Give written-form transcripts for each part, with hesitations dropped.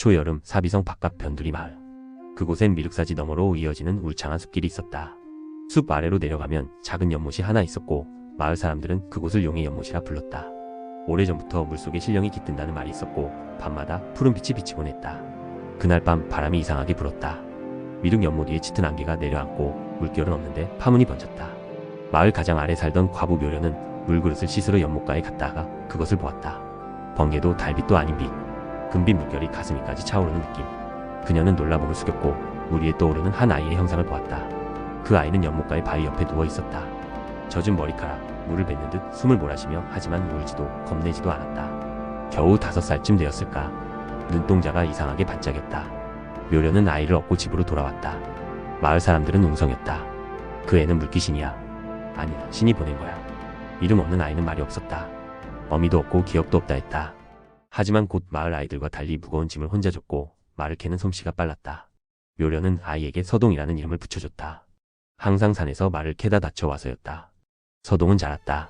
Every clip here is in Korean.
초여름 사비성 바깥 변두리 마을. 그곳엔 미륵사지 너머로 이어지는 울창한 숲길이 있었다. 숲 아래로 내려가면 작은 연못이 하나 있었고 마을 사람들은 그곳을 용의 연못이라 불렀다. 오래전부터 물속에 신령이 깃든다는 말이 있었고 밤마다 푸른 빛이 비치곤 했다. 그날 밤 바람이 이상하게 불었다. 미륵 연못 위에 짙은 안개가 내려앉고 물결은 없는데 파문이 번졌다. 마을 가장 아래 살던 과부 묘려는 물그릇을 씻으러 연못가에 갔다가 그것을 보았다. 번개도 달빛도 아닌 빛. 금빛 물결이 가슴 위까지 차오르는 느낌. 그녀는 놀라 몸을 숙였고 물 위에 떠오르는 한 아이의 형상을 보았다. 그 아이는 연못가의 바위 옆에 누워 있었다. 젖은 머리카락, 물을 뱉는 듯 숨을 몰아쉬며 하지만 울지도 겁내지도 않았다. 겨우 5살쯤 되었을까. 눈동자가 이상하게 반짝였다. 묘려는 아이를 업고 집으로 돌아왔다. 마을 사람들은 웅성했다. 그 애는 물귀신이야. 아니야, 신이 보낸 거야. 이름 없는 아이는 말이 없었다. 어미도 없고 기억도 없다 했다. 하지만 곧 마을 아이들과 달리 무거운 짐을 혼자 줬고 말을 캐는 솜씨가 빨랐다. 묘려는 아이에게 서동이라는 이름을 붙여줬다. 항상 산에서 말을 캐다 다쳐와서였다. 서동은 자랐다.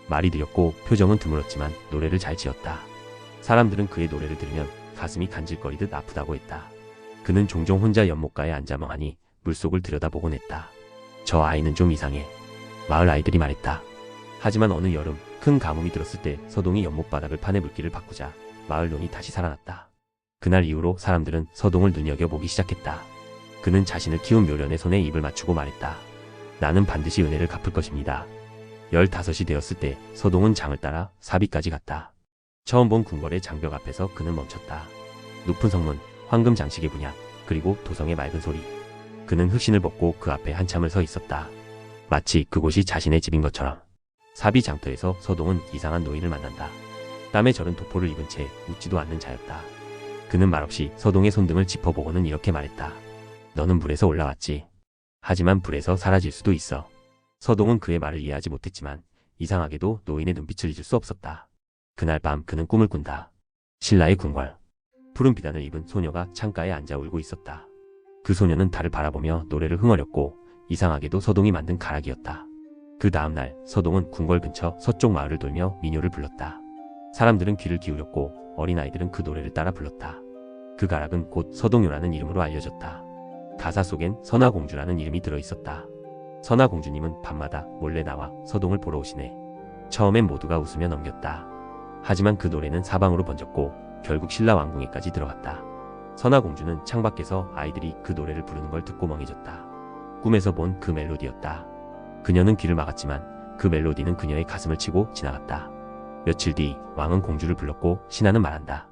말이 느렸고 표정은 드물었지만 노래를 잘 지었다. 사람들은 그의 노래를 들으면 가슴이 간질거리듯 아프다고 했다. 그는 종종 혼자 연못가에 앉아 멍하니 물속을 들여다보곤 했다. 저 아이는 좀 이상해. 마을 아이들이 말했다. 하지만 어느 여름 큰 가뭄이 들었을 때 서동이 연못 바닥을 파내 물길을 바꾸자 마을 논이 다시 살아났다. 그날 이후로 사람들은 서동을 눈여겨보기 시작했다. 그는 자신을 키운 묘련의 손에 입을 맞추고 말했다. 나는 반드시 은혜를 갚을 것입니다. 15이 되었을 때 서동은 장을 따라 사비까지 갔다. 처음 본 궁궐의 장벽 앞에서 그는 멈췄다. 높은 성문, 황금 장식의 분향, 그리고 도성의 맑은 소리. 그는 흑신을 벗고 그 앞에 한참을 서 있었다. 마치 그곳이 자신의 집인 것처럼. 사비 장터에서 서동은 이상한 노인을 만난다. 땀에 절은 도포를 입은 채 웃지도 않는 자였다. 그는 말없이 서동의 손등을 짚어보고는 이렇게 말했다. 너는 물에서 올라왔지. 하지만 불에서 사라질 수도 있어. 서동은 그의 말을 이해하지 못했지만 이상하게도 노인의 눈빛을 잊을 수 없었다. 그날 밤 그는 꿈을 꾼다. 신라의 궁궐. 푸른 비단을 입은 소녀가 창가에 앉아 울고 있었다. 그 소녀는 달을 바라보며 노래를 흥얼였고 이상하게도 서동이 만든 가락이었다. 그 다음날 서동은 궁궐 근처 서쪽 마을을 돌며 민요를 불렀다. 사람들은 귀를 기울였고 어린아이들은 그 노래를 따라 불렀다. 그 가락은 곧 서동요라는 이름으로 알려졌다. 가사 속엔 선화공주라는 이름이 들어있었다. 선화공주님은 밤마다 몰래 나와 서동을 보러 오시네. 처음엔 모두가 웃으며 넘겼다. 하지만 그 노래는 사방으로 번졌고 결국 신라 왕궁에까지 들어갔다. 선화공주는 창밖에서 아이들이 그 노래를 부르는 걸 듣고 멍해졌다. 꿈에서 본 그 멜로디였다. 그녀는 귀를 막았지만 그 멜로디는 그녀의 가슴을 치고 지나갔다. 며칠 뒤 왕은 공주를 불렀고 신하는 말한다.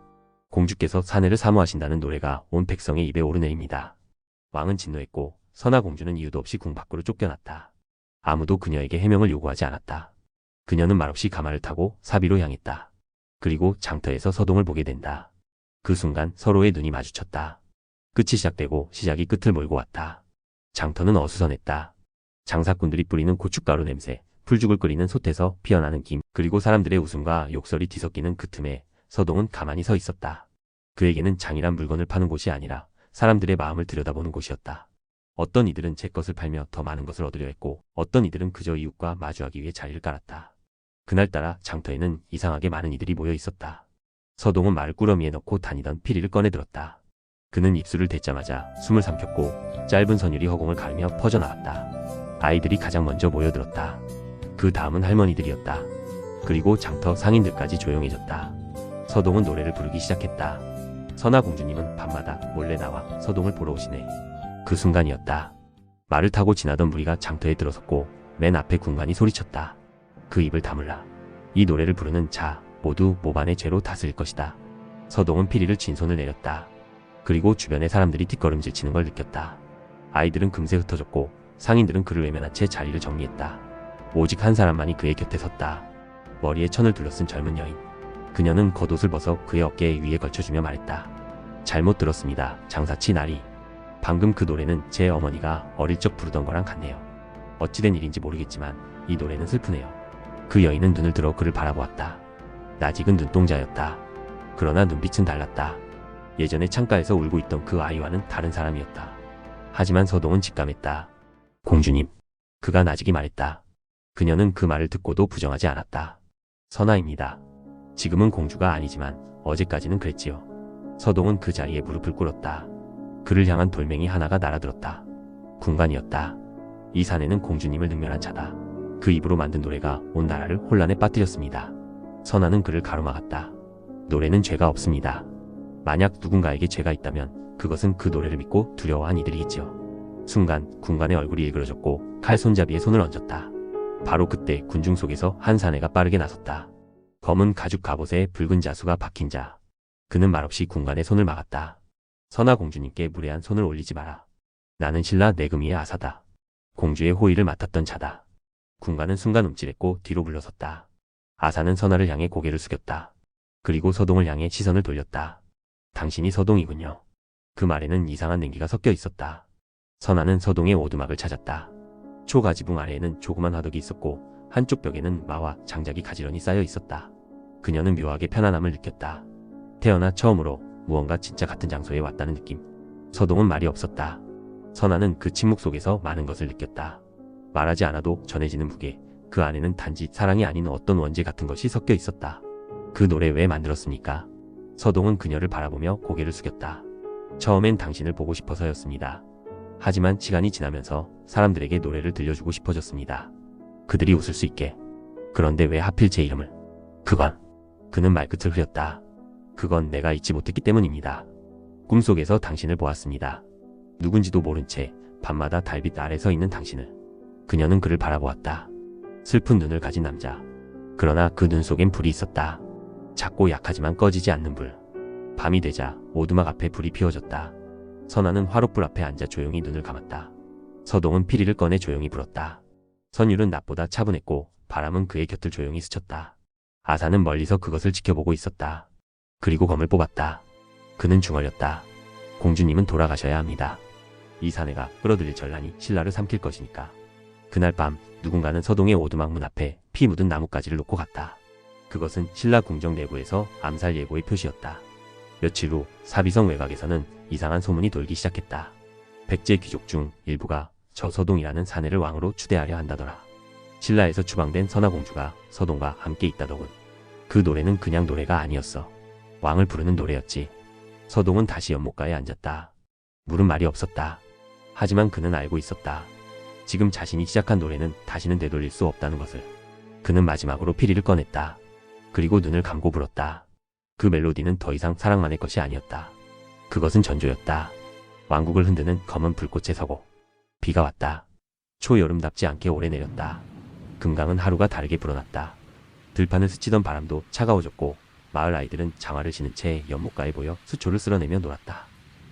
공주께서 사내를 사모하신다는 노래가 온 백성의 입에 오르내립니다. 왕은 진노했고 선화공주는 이유도 없이 궁 밖으로 쫓겨났다. 아무도 그녀에게 해명을 요구하지 않았다. 그녀는 말없이 가마를 타고 사비로 향했다. 그리고 장터에서 서동을 보게 된다. 그 순간 서로의 눈이 마주쳤다. 끝이 시작되고 시작이 끝을 몰고 왔다. 장터는 어수선했다. 장사꾼들이 뿌리는 고춧가루 냄새, 풀죽을 끓이는 솥에서 피어나는 김, 그리고 사람들의 웃음과 욕설이 뒤섞이는 그 틈에 서동은 가만히 서 있었다. 그에게는 장이란 물건을 파는 곳이 아니라 사람들의 마음을 들여다보는 곳이었다. 어떤 이들은 제 것을 팔며 더 많은 것을 얻으려 했고 어떤 이들은 그저 이웃과 마주하기 위해 자리를 깔았다. 그날따라 장터에는 이상하게 많은 이들이 모여 있었다. 서동은 말을 꾸러미에 넣고 다니던 피리를 꺼내들었다. 그는 입술을 댔자마자 숨을 삼켰고 짧은 선율이 허공을 가르며 퍼져나갔다. 아이들이 가장 먼저 모여들었다. 그 다음은 할머니들이었다. 그리고 장터 상인들까지 조용해졌다. 서동은 노래를 부르기 시작했다. 선화공주님은 밤마다 몰래 나와 서동을 보러 오시네. 그 순간이었다. 말을 타고 지나던 무리가 장터에 들어섰고 맨 앞에 군관이 소리쳤다. 그 입을 다물라. 이 노래를 부르는 자 모두 모반의 죄로 다스릴 것이다. 서동은 피리를 쥔 손을 내렸다. 그리고 주변의 사람들이 뒷걸음질 치는 걸 느꼈다. 아이들은 금세 흩어졌고 상인들은 그를 외면한 채 자리를 정리했다. 오직 한 사람만이 그의 곁에 섰다. 머리에 천을 둘러쓴 젊은 여인. 그녀는 겉옷을 벗어 그의 어깨 위에 걸쳐주며 말했다. 잘못 들었습니다, 장사치 나리. 방금 그 노래는 제 어머니가 어릴 적 부르던 거랑 같네요. 어찌된 일인지 모르겠지만 이 노래는 슬프네요. 그 여인은 눈을 들어 그를 바라보았다. 낯익은 눈동자였다. 그러나 눈빛은 달랐다. 예전에 창가에서 울고 있던 그 아이와는 다른 사람이었다. 하지만 서동은 직감했다. 공주님. 그가 낯익이 말했다. 그녀는 그 말을 듣고도 부정하지 않았다. 선아입니다. 지금은 공주가 아니지만 어제까지는 그랬지요. 서동은 그 자리에 무릎을 꿇었다. 그를 향한 돌멩이 하나가 날아들었다. 군간이었다. 이 사내는 공주님을 능멸한 자다. 그 입으로 만든 노래가 온 나라를 혼란에 빠뜨렸습니다. 선아는 그를 가로막았다. 노래는 죄가 없습니다. 만약 누군가에게 죄가 있다면 그것은 그 노래를 믿고 두려워한 이들이겠지요. 순간 군관의 얼굴이 일그러졌고 칼 손잡이에 손을 얹었다. 바로 그때 군중 속에서 한 사내가 빠르게 나섰다. 검은 가죽 갑옷에 붉은 자수가 박힌 자. 그는 말없이 군관의 손을 막았다. 선아 공주님께 무례한 손을 올리지 마라. 나는 신라 내금위의 아사다. 공주의 호의를 맡았던 자다. 군관은 순간 움찔했고 뒤로 물러섰다. 아사는 선아를 향해 고개를 숙였다. 그리고 서동을 향해 시선을 돌렸다. 당신이 서동이군요. 그 말에는 이상한 냉기가 섞여 있었다. 선아는 서동의 오두막을 찾았다. 초가지붕 아래에는 조그만 화덕이 있었고 한쪽 벽에는 마와 장작이 가지런히 쌓여 있었다. 그녀는 묘하게 편안함을 느꼈다. 태어나 처음으로 무언가 진짜 같은 장소에 왔다는 느낌. 서동은 말이 없었다. 선아는 그 침묵 속에서 많은 것을 느꼈다. 말하지 않아도 전해지는 무게, 그 안에는 단지 사랑이 아닌 어떤 원죄 같은 것이 섞여 있었다. 그 노래 왜 만들었습니까? 서동은 그녀를 바라보며 고개를 숙였다. 처음엔 당신을 보고 싶어서였습니다. 하지만 시간이 지나면서 사람들에게 노래를 들려주고 싶어졌습니다. 그들이 웃을 수 있게. 그런데 왜 하필 제 이름을? 그는 말끝을 흐렸다. 그건 내가 잊지 못했기 때문입니다. 꿈속에서 당신을 보았습니다. 누군지도 모른 채 밤마다 달빛 아래 서 있는 당신을. 그녀는 그를 바라보았다. 슬픈 눈을 가진 남자. 그러나 그 눈 속엔 불이 있었다. 작고 약하지만 꺼지지 않는 불. 밤이 되자 오두막 앞에 불이 피워졌다. 선아는 화롯불 앞에 앉아 조용히 눈을 감았다. 서동은 피리를 꺼내 조용히 불었다. 선율은 낮보다 차분했고 바람은 그의 곁을 조용히 스쳤다. 아사는 멀리서 그것을 지켜보고 있었다. 그리고 검을 뽑았다. 그는 중얼렸다. 공주님은 돌아가셔야 합니다. 이 사내가 끌어들일 전란이 신라를 삼킬 것이니까. 그날 밤 누군가는 서동의 오두막 문 앞에 피 묻은 나뭇가지를 놓고 갔다. 그것은 신라 궁정 내부에서 암살 예고의 표시였다. 며칠 후 사비성 외곽에서는 이상한 소문이 돌기 시작했다. 백제 귀족 중 일부가 저 서동이라는 사내를 왕으로 추대하려 한다더라. 신라에서 추방된 선아공주가 서동과 함께 있다더군. 그 노래는 그냥 노래가 아니었어. 왕을 부르는 노래였지. 서동은 다시 연못가에 앉았다. 물은 말이 없었다. 하지만 그는 알고 있었다. 지금 자신이 시작한 노래는 다시는 되돌릴 수 없다는 것을. 그는 마지막으로 피리를 꺼냈다. 그리고 눈을 감고 불었다. 그 멜로디는 더 이상 사랑만의 것이 아니었다. 그것은 전조였다. 왕국을 흔드는 검은 불꽃에 서고. 비가 왔다. 초여름답지 않게 오래 내렸다. 금강은 하루가 다르게 불어났다. 들판을 스치던 바람도 차가워졌고 마을 아이들은 장화를 신은 채 연못가에 보여 수초를 쓸어내며 놀았다.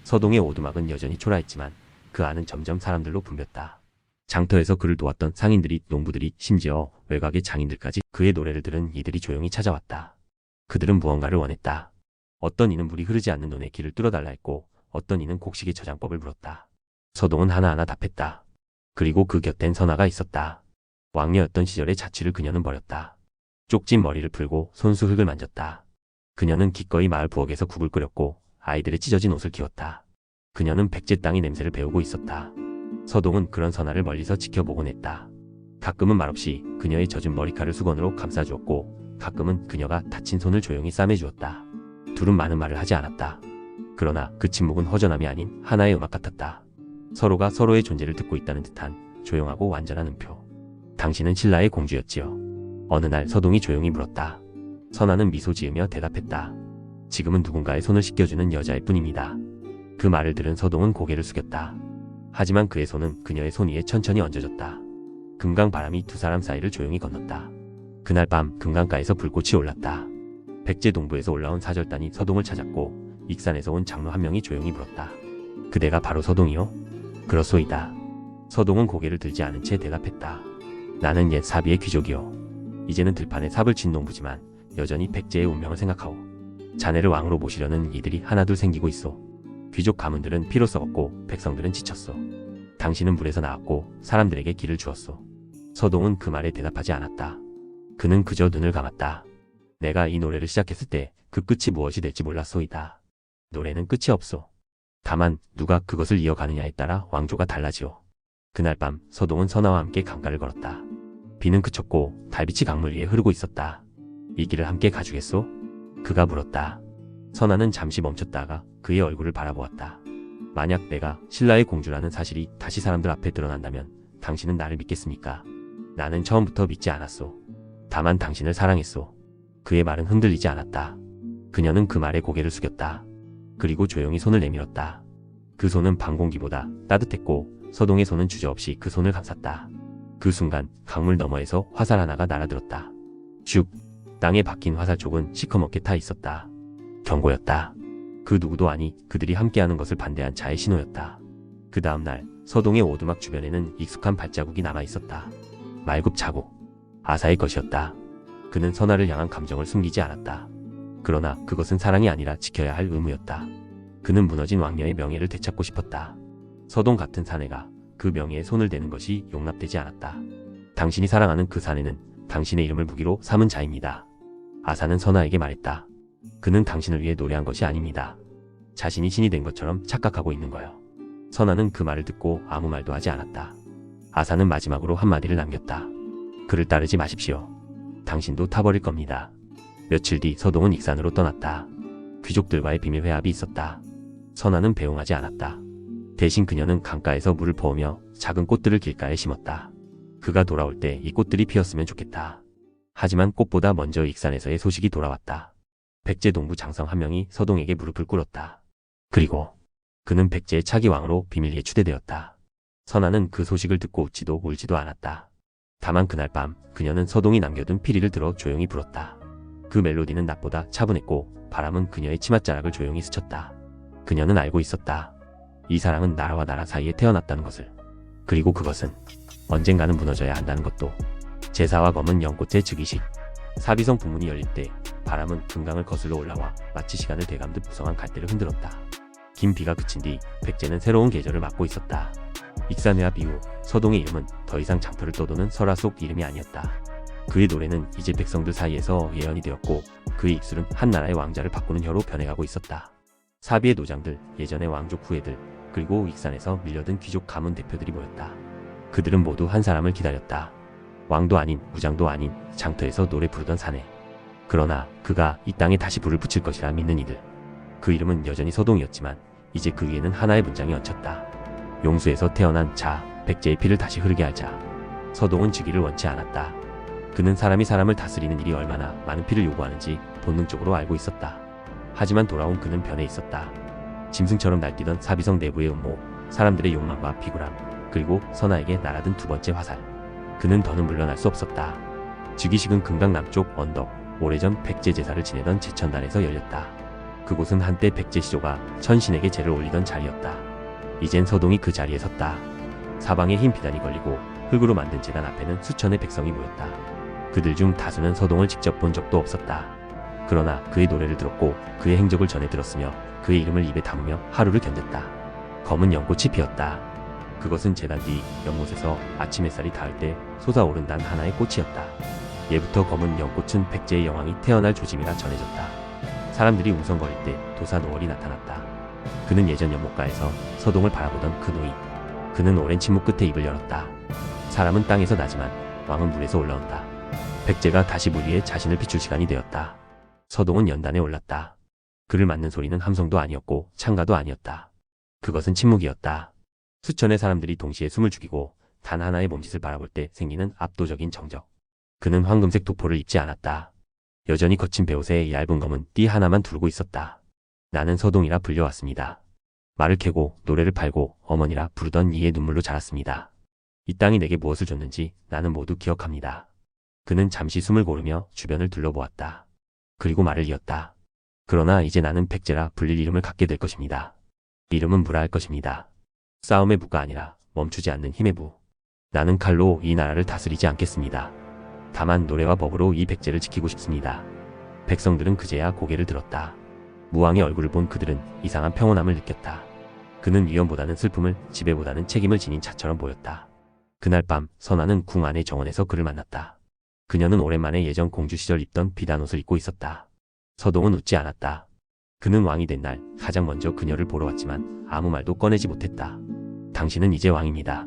서동의 오두막은 여전히 초라했지만 그 안은 점점 사람들로 붐볐다. 장터에서 그를 도왔던 상인들이, 농부들이, 심지어 외곽의 장인들까지 그의 노래를 들은 이들이 조용히 찾아왔다. 그들은 무언가를 원했다. 어떤 이는 물이 흐르지 않는 논에 길을 뚫어달라 했고 어떤 이는 곡식의 저장법을 물었다. 서동은 하나하나 답했다. 그리고 그 곁엔 선아가 있었다. 왕녀였던 시절의 자취를 그녀는 버렸다. 쪽진 머리를 풀고 손수 흙을 만졌다. 그녀는 기꺼이 마을 부엌에서 국을 끓였고 아이들의 찢어진 옷을 기웠다. 그녀는 백제 땅의 냄새를 배우고 있었다. 서동은 그런 선아를 멀리서 지켜보곤 했다. 가끔은 말없이 그녀의 젖은 머리카락을 수건으로 감싸주었고 가끔은 그녀가 다친 손을 조용히 싸매주었다. 둘은 많은 말을 하지 않았다. 그러나 그 침묵은 허전함이 아닌 하나의 음악 같았다. 서로가 서로의 존재를 듣고 있다는 듯한 조용하고 완전한 음표. 당신은 신라의 공주였지요. 어느 날 서동이 조용히 물었다. 선아는 미소 지으며 대답했다. 지금은 누군가의 손을 씻겨주는 여자일 뿐입니다. 그 말을 들은 서동은 고개를 숙였다. 하지만 그의 손은 그녀의 손 위에 천천히 얹어졌다. 금강 바람이 두 사람 사이를 조용히 건넜다. 그날 밤 금강가에서 불꽃이 올랐다. 백제 동부에서 올라온 사절단이 서동을 찾았고 익산에서 온 장로 한 명이 조용히 물었다. 그대가 바로 서동이요? 그렇소이다. 서동은 고개를 들지 않은 채 대답했다. 나는 옛 사비의 귀족이요. 이제는 들판에 삽을 친 농부지만 여전히 백제의 운명을 생각하오. 자네를 왕으로 모시려는 이들이 하나둘 생기고 있어. 귀족 가문들은 피로 썩었고 백성들은 지쳤어. 당신은 물에서 나왔고 사람들에게 길을 주었소. 서동은 그 말에 대답하지 않았다. 그는 그저 눈을 감았다. 내가 이 노래를 시작했을 때 그 끝이 무엇이 될지 몰랐소이다. 노래는 끝이 없소. 다만 누가 그것을 이어가느냐에 따라 왕조가 달라지오. 그날 밤 서동은 선아와 함께 강가를 걸었다. 비는 그쳤고 달빛이 강물 위에 흐르고 있었다. 이 길을 함께 가주겠소? 그가 물었다. 선아는 잠시 멈췄다가 그의 얼굴을 바라보았다. 만약 내가 신라의 공주라는 사실이 다시 사람들 앞에 드러난다면 당신은 나를 믿겠습니까? 나는 처음부터 믿지 않았소. 다만 당신을 사랑했소. 그의 말은 흔들리지 않았다. 그녀는 그 말에 고개를 숙였다. 그리고 조용히 손을 내밀었다. 그 손은 방공기보다 따뜻했고 서동의 손은 주저없이 그 손을 감쌌다. 그 순간 강물 너머에서 화살 하나가 날아들었다. 슉! 땅에 박힌 화살촉은 시커멓게 타 있었다. 경고였다. 그 누구도 아니 그들이 함께하는 것을 반대한 자의 신호였다. 그 다음날 서동의 오두막 주변에는 익숙한 발자국이 남아있었다. 말굽 자국. 아사의 것이었다. 그는 선아를 향한 감정을 숨기지 않았다. 그러나 그것은 사랑이 아니라 지켜야 할 의무였다. 그는 무너진 왕녀의 명예를 되찾고 싶었다. 서동 같은 사내가 그 명예에 손을 대는 것이 용납되지 않았다. 당신이 사랑하는 그 사내는 당신의 이름을 무기로 삼은 자입니다. 아사는 선아에게 말했다. 그는 당신을 위해 노래한 것이 아닙니다. 자신이 신이 된 것처럼 착각하고 있는 거요. 선아는 그 말을 듣고 아무 말도 하지 않았다. 아사는 마지막으로 한마디를 남겼다. 그를 따르지 마십시오. 당신도 타버릴 겁니다. 며칠 뒤 서동은 익산으로 떠났다. 귀족들과의 비밀 회합이 있었다. 선아는 배웅하지 않았다. 대신 그녀는 강가에서 물을 퍼오며 작은 꽃들을 길가에 심었다. 그가 돌아올 때 이 꽃들이 피었으면 좋겠다. 하지만 꽃보다 먼저 익산에서의 소식이 돌아왔다. 백제 동부 장성 한 명이 서동에게 무릎을 꿇었다. 그리고 그는 백제의 차기 왕으로 비밀리에 추대되었다. 선아는 그 소식을 듣고 웃지도 울지도 않았다. 다만 그날 밤 그녀는 서동이 남겨둔 피리를 들어 조용히 불었다. 그 멜로디는 낮보다 차분했고 바람은 그녀의 치맛자락을 조용히 스쳤다. 그녀는 알고 있었다. 이 사랑은 나라와 나라 사이에 태어났다는 것을. 그리고 그것은 언젠가는 무너져야 한다는 것도. 제사와 검은 연꽃의 즉위식. 사비성 북문이 열릴 때 바람은 금강을 거슬러 올라와 마치 시간을 되감듯 부성한 갈대를 흔들었다. 긴 비가 그친 뒤 백제는 새로운 계절을 맞고 있었다. 익산회합 이후 서동의 이름은 더 이상 장터를 떠도는 설화 속 이름이 아니었다. 그의 노래는 이제 백성들 사이에서 예언이 되었고 그의 입술은 한 나라의 왕자를 바꾸는 혀로 변해가고 있었다. 사비의 노장들, 예전의 왕족 후예들, 그리고 익산에서 밀려든 귀족 가문 대표들이 모였다. 그들은 모두 한 사람을 기다렸다. 왕도 아닌 무장도 아닌 장터에서 노래 부르던 사내. 그러나 그가 이 땅에 다시 불을 붙일 것이라 믿는 이들. 그 이름은 여전히 서동이었지만 이제 그 위에는 하나의 문장이 얹혔다. 용수에서 태어난 자, 백제의 피를 다시 흐르게 할 자. 서동은 즉위를 원치 않았다. 그는 사람이 사람을 다스리는 일이 얼마나 많은 피를 요구하는지 본능적으로 알고 있었다. 하지만 돌아온 그는 변해 있었다. 짐승처럼 날뛰던 사비성 내부의 음모, 사람들의 욕망과 비굴함, 그리고 선아에게 날아든 두 번째 화살. 그는 더는 물러날 수 없었다. 즉위식은 금강 남쪽 언덕, 오래전 백제 제사를 지내던 제천단에서 열렸다. 그곳은 한때 백제 시조가 천신에게 제를 올리던 자리였다. 이젠 서동이 그 자리에 섰다. 사방에 흰 비단이 걸리고 흙으로 만든 제단 앞에는 수천의 백성이 모였다. 그들 중 다수는 서동을 직접 본 적도 없었다. 그러나 그의 노래를 들었고 그의 행적을 전해 들었으며 그의 이름을 입에 담으며 하루를 견뎠다. 검은 연꽃이 피었다. 그것은 제단 뒤 연못에서 아침 햇살이 닿을 때 솟아오른다는 하나의 꽃이었다. 예부터 검은 연꽃은 백제의 여왕이 태어날 조짐이라 전해졌다. 사람들이 웅성거릴 때 도사 노월이 나타났다. 그는 예전 연못가에서 서동을 바라보던 그 노인. 그는 오랜 침묵 끝에 입을 열었다. 사람은 땅에서 나지만 왕은 물에서 올라온다. 백제가 다시 물 위에 자신을 비출 시간이 되었다. 서동은 연단에 올랐다. 그를 맞는 소리는 함성도 아니었고 창가도 아니었다. 그것은 침묵이었다. 수천의 사람들이 동시에 숨을 죽이고 단 하나의 몸짓을 바라볼 때 생기는 압도적인 정적. 그는 황금색 도포를 입지 않았다. 여전히 거친 베옷에 얇은 검은 띠 하나만 두르고 있었다. 나는 서동이라 불려왔습니다. 말을 캐고 노래를 팔고 어머니라 부르던 이의 눈물로 자랐습니다. 이 땅이 내게 무엇을 줬는지 나는 모두 기억합니다. 그는 잠시 숨을 고르며 주변을 둘러보았다. 그리고 말을 이었다. 그러나 이제 나는 백제라 불릴 이름을 갖게 될 것입니다. 이름은 무라 할 것입니다. 싸움의 무가 아니라 멈추지 않는 힘의 무. 나는 칼로 이 나라를 다스리지 않겠습니다. 다만 노래와 법으로 이 백제를 지키고 싶습니다. 백성들은 그제야 고개를 들었다. 무왕의 얼굴을 본 그들은 이상한 평온함을 느꼈다. 그는 위험보다는 슬픔을, 지배보다는 책임을 지닌 자처럼 보였다. 그날 밤 선아는 궁 안의 정원에서 그를 만났다. 그녀는 오랜만에 예전 공주 시절 입던 비단 옷을 입고 있었다. 서동은 웃지 않았다. 그는 왕이 된 날 가장 먼저 그녀를 보러 왔지만 아무 말도 꺼내지 못했다. 당신은 이제 왕입니다.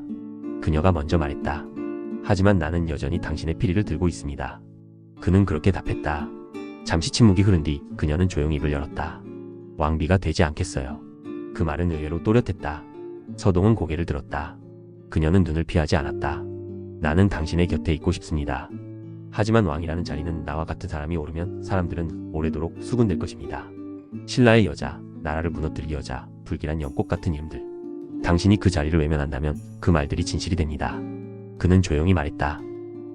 그녀가 먼저 말했다. 하지만 나는 여전히 당신의 피리를 들고 있습니다. 그는 그렇게 답했다. 잠시 침묵이 흐른 뒤 그녀는 조용히 입을 열었다. 왕비가 되지 않겠어요. 그 말은 의외로 또렷했다. 서동은 고개를 들었다. 그녀는 눈을 피하지 않았다. 나는 당신의 곁에 있고 싶습니다. 하지만 왕이라는 자리는 나와 같은 사람이 오르면 사람들은 오래도록 수군될 것입니다. 신라의 여자, 나라를 무너뜨릴 여자, 불길한 연꽃 같은 이름들. 당신이 그 자리를 외면한다면 그 말들이 진실이 됩니다. 그는 조용히 말했다.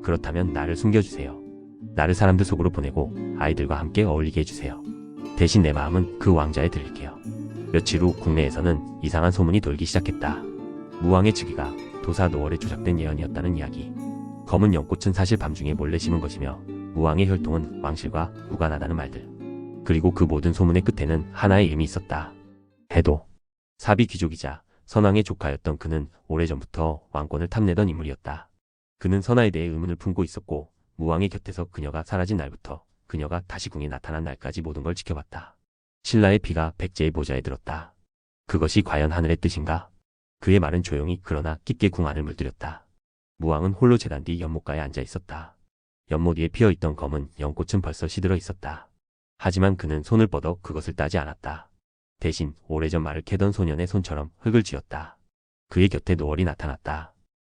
그렇다면 나를 숨겨주세요. 나를 사람들 속으로 보내고 아이들과 함께 어울리게 해주세요. 대신 내 마음은 그 왕자에 들릴게요. 며칠 후 국내에서는 이상한 소문이 돌기 시작했다. 무왕의 즉위가 도사 노월에 조작된 예언이었다는 이야기. 검은 연꽃은 사실 밤중에 몰래 심은 것이며 무왕의 혈통은 왕실과 무관하다는 말들. 그리고 그 모든 소문의 끝에는 하나의 이름이 있었다. 해도. 사비 귀족이자 선왕의 조카였던 그는 오래전부터 왕권을 탐내던 인물이었다. 그는 선하에 대해 의문을 품고 있었고 무왕의 곁에서 그녀가 사라진 날부터 그녀가 다시 궁에 나타난 날까지 모든 걸 지켜봤다. 신라의 피가 백제의 보좌에 들었다. 그것이 과연 하늘의 뜻인가? 그의 말은 조용히 그러나 깊게 궁 안을 물들였다. 무왕은 홀로 제단 뒤 연못가에 앉아 있었다. 연못 위에 피어있던 검은 연꽃은 벌써 시들어 있었다. 하지만 그는 손을 뻗어 그것을 따지 않았다. 대신 오래전 말을 캐던 소년의 손처럼 흙을 쥐었다. 그의 곁에 노월이 나타났다.